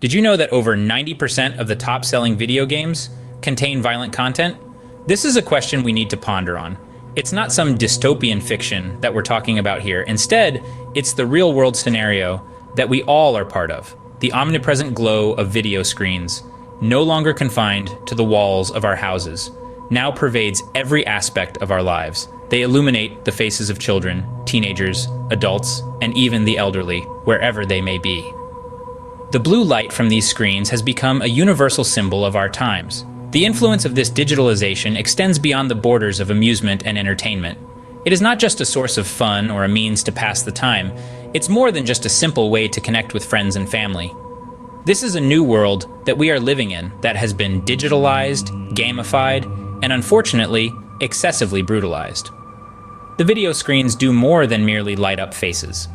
Did you know that over 90% of the top-selling video games contain violent content? This is a question we need to ponder on. It's not some dystopian fiction that we're talking about here. Instead, it's the real-world scenario that we all are part of. The omnipresent glow of video screens, no longer confined to the walls of our houses, now pervades every aspect of our lives. They illuminate the faces of children, teenagers, adults, and even the elderly, wherever they may be. The blue light from these screens has become a universal symbol of our times. The influence of this digitalization extends beyond the borders of amusement and entertainment. It is not just a source of fun or a means to pass the time. It's more than just a simple way to connect with friends and family. This is a new world that we are living in that has been digitalized, gamified, and unfortunately, excessively brutalized. The video screens do more than merely light up faces.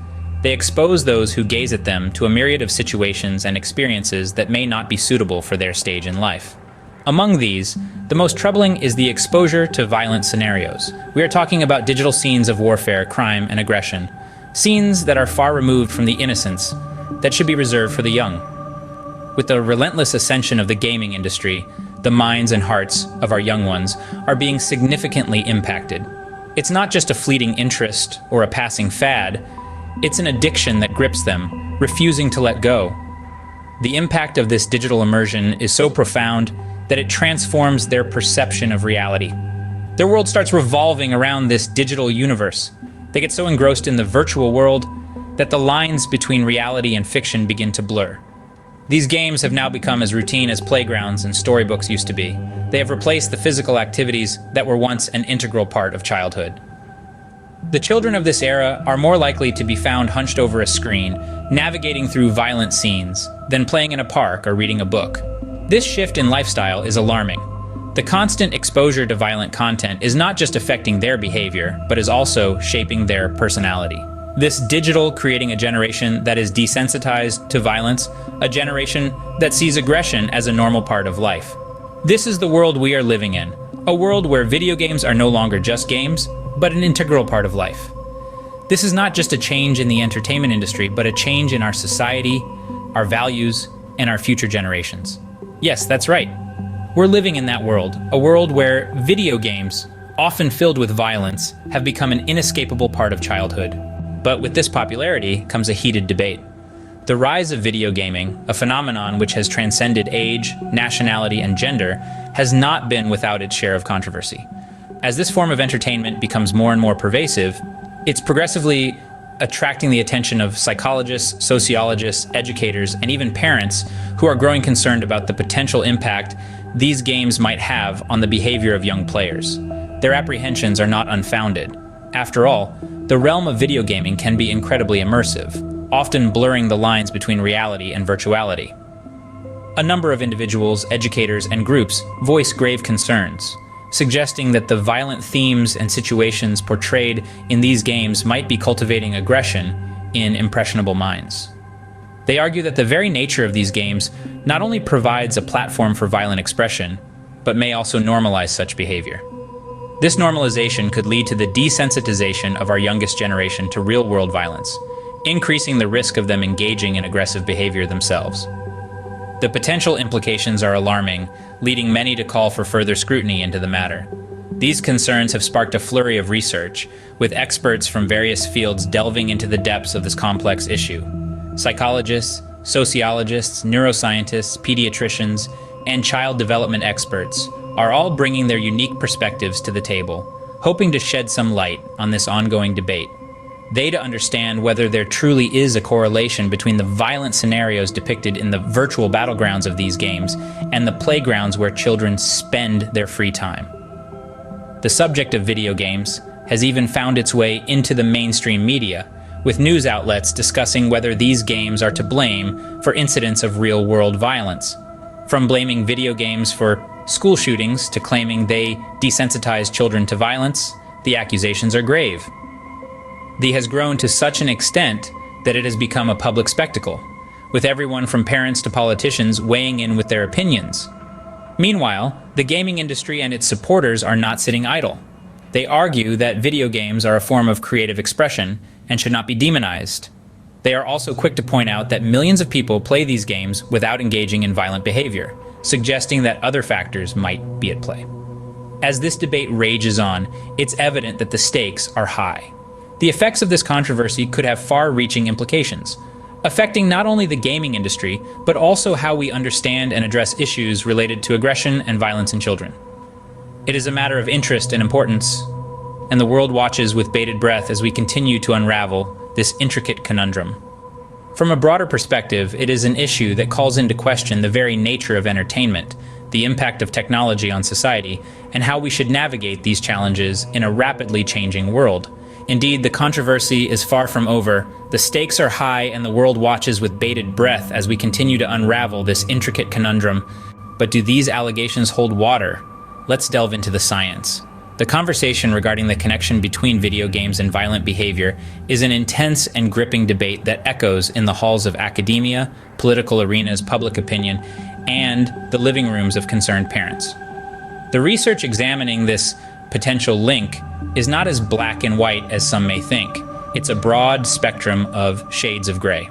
They expose those who gaze at them to a myriad of situations and experiences that may not be suitable for their stage in life. Among these, the most troubling is the exposure to violent scenarios. We are talking about digital scenes of warfare, crime, and aggression. Scenes that are far removed from the innocence that should be reserved for the young. With the relentless ascension of the gaming industry, the minds and hearts of our young ones are being significantly impacted. It's not just a fleeting interest or a passing fad. It's an addiction that grips them, refusing to let go. The impact of this digital immersion is so profound that it transforms their perception of reality. Their world starts revolving around this digital universe. They get so engrossed in the virtual world that the lines between reality and fiction begin to blur. These games have now become as routine as playgrounds and storybooks used to be. They have replaced the physical activities that were once an integral part of childhood. The children of this era are more likely to be found hunched over a screen, navigating through violent scenes, than playing in a park or reading a book. This shift in lifestyle is alarming. The constant exposure to violent content is not just affecting their behavior, but is also shaping their personality. This digital creating a generation that is desensitized to violence, a generation that sees aggression as a normal part of life. This is the world we are living in, a world where video games are no longer just games, but an integral part of life. This is not just a change in the entertainment industry, but a change in our society, our values, and our future generations. Yes, that's right. We're living in that world, a world where video games, often filled with violence, have become an inescapable part of childhood. But with this popularity comes a heated debate. The rise of video gaming, a phenomenon which has transcended age, nationality, and gender, has not been without its share of controversy. As this form of entertainment becomes more and more pervasive, it's progressively attracting the attention of psychologists, sociologists, educators, and even parents who are growing concerned about the potential impact these games might have on the behavior of young players. Their apprehensions are not unfounded. After all, the realm of video gaming can be incredibly immersive, often blurring the lines between reality and virtuality. A number of individuals, educators, and groups voice grave concerns, suggesting that the violent themes and situations portrayed in these games might be cultivating aggression in impressionable minds. They argue that the very nature of these games not only provides a platform for violent expression, but may also normalize such behavior. This normalization could lead to the desensitization of our youngest generation to real-world violence, increasing the risk of them engaging in aggressive behavior themselves. The potential implications are alarming, leading many to call for further scrutiny into the matter. These concerns have sparked a flurry of research, with experts from various fields delving into the depths of this complex issue. Psychologists, sociologists, neuroscientists, pediatricians, and child development experts are all bringing their unique perspectives to the table, hoping to shed some light on this ongoing debate. They to understand whether there truly is a correlation between the violent scenarios depicted in the virtual battlegrounds of these games and the playgrounds where children spend their free time. The subject of video games has even found its way into the mainstream media, with news outlets discussing whether these games are to blame for incidents of real-world violence. From blaming video games for school shootings to claiming they desensitize children to violence, the accusations are grave. They has grown to such an extent that it has become a public spectacle, with everyone from parents to politicians weighing in with their opinions. Meanwhile, the gaming industry and its supporters are not sitting idle. They argue that video games are a form of creative expression and should not be demonized. They are also quick to point out that millions of people play these games without engaging in violent behavior, suggesting that other factors might be at play. As this debate rages on, it's evident that the stakes are high. The effects of this controversy could have far-reaching implications, affecting not only the gaming industry, but also how we understand and address issues related to aggression and violence in children. It is a matter of interest and importance, and the world watches with bated breath as we continue to unravel this intricate conundrum. From a broader perspective, it is an issue that calls into question the very nature of entertainment, the impact of technology on society, and how we should navigate these challenges in a rapidly changing world. Indeed, the controversy is far from over. The stakes are high, and the world watches with bated breath as we continue to unravel this intricate conundrum. But do these allegations hold water? Let's delve into the science. The conversation regarding the connection between video games and violent behavior is an intense and gripping debate that echoes in the halls of academia, political arenas, public opinion, and the living rooms of concerned parents. The research examining this potential link is not as black and white as some may think. It's a broad spectrum of shades of gray.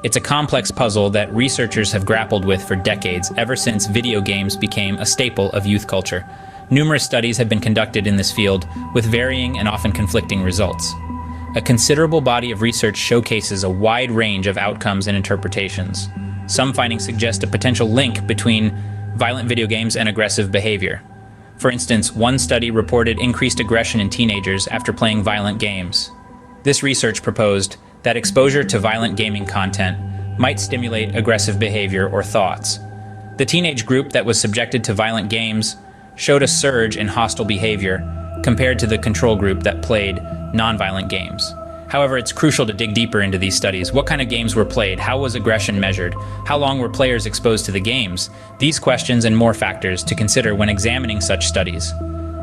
It's a complex puzzle that researchers have grappled with for decades, ever since video games became a staple of youth culture. Numerous studies have been conducted in this field, with varying and often conflicting results. A considerable body of research showcases a wide range of outcomes and interpretations. Some findings suggest a potential link between violent video games and aggressive behavior. For instance, one study reported increased aggression in teenagers after playing violent games. This research proposed that exposure to violent gaming content might stimulate aggressive behavior or thoughts. The teenage group that was subjected to violent games showed a surge in hostile behavior compared to the control group that played nonviolent games. However, it's crucial to dig deeper into these studies. What kind of games were played? How was aggression measured? How long were players exposed to the games? These questions and more factors to consider when examining such studies.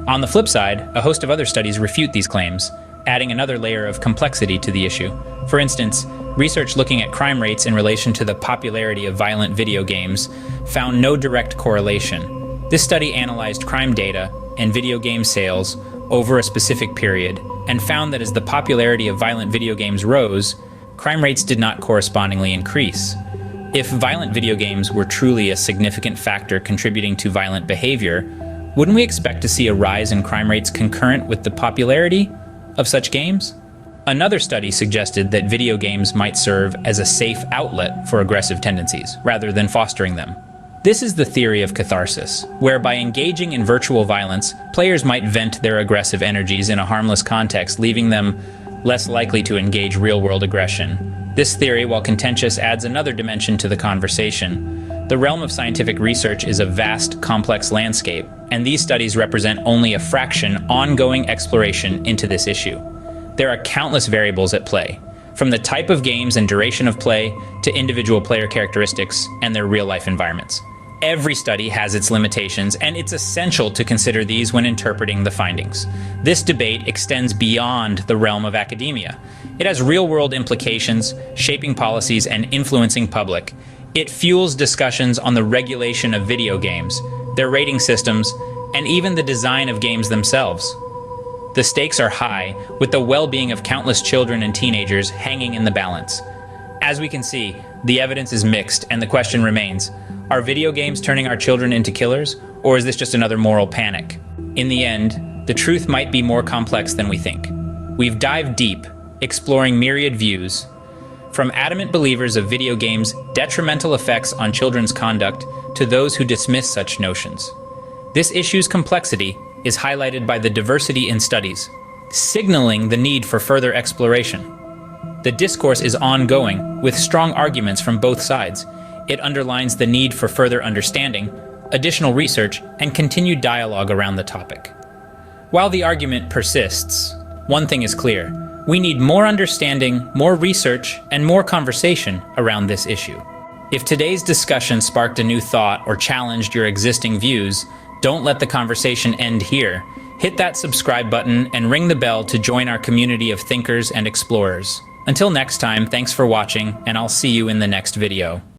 On the flip side, a host of other studies refute these claims, adding another layer of complexity to the issue. For instance, research looking at crime rates in relation to the popularity of violent video games found no direct correlation. This study analyzed crime data and video game sales over a specific period and found that as the popularity of violent video games rose, crime rates did not correspondingly increase. If violent video games were truly a significant factor contributing to violent behavior, wouldn't we expect to see a rise in crime rates concurrent with the popularity of such games? Another study suggested that video games might serve as a safe outlet for aggressive tendencies, rather than fostering them. This is the theory of catharsis, where by engaging in virtual violence, players might vent their aggressive energies in a harmless context, leaving them less likely to engage real-world aggression. This theory, while contentious, adds another dimension to the conversation. The realm of scientific research is a vast, complex landscape, and these studies represent only a fraction ongoing exploration into this issue. There are countless variables at play, from the type of games and duration of play to individual player characteristics and their real-life environments. Every study has its limitations, and it's essential to consider these when interpreting the findings. This debate extends beyond the realm of academia. It has real-world implications, shaping policies and influencing public. It fuels discussions on the regulation of video games, their rating systems, and even the design of games themselves. The stakes are high, with the well-being of countless children and teenagers hanging in the balance. As we can see, the evidence is mixed, and the question remains, are video games turning our children into killers, or is this just another moral panic? In the end, the truth might be more complex than we think. We've dived deep, exploring myriad views, from adamant believers of video games' detrimental effects on children's conduct to those who dismiss such notions. This issue's complexity is highlighted by the diversity in studies, signaling the need for further exploration. The discourse is ongoing, with strong arguments from both sides. It underlines the need for further understanding, additional research, and continued dialogue around the topic. While the argument persists, one thing is clear. We need more understanding, more research, and more conversation around this issue. If today's discussion sparked a new thought or challenged your existing views, don't let the conversation end here. Hit that subscribe button and ring the bell to join our community of thinkers and explorers. Until next time, thanks for watching, and I'll see you in the next video.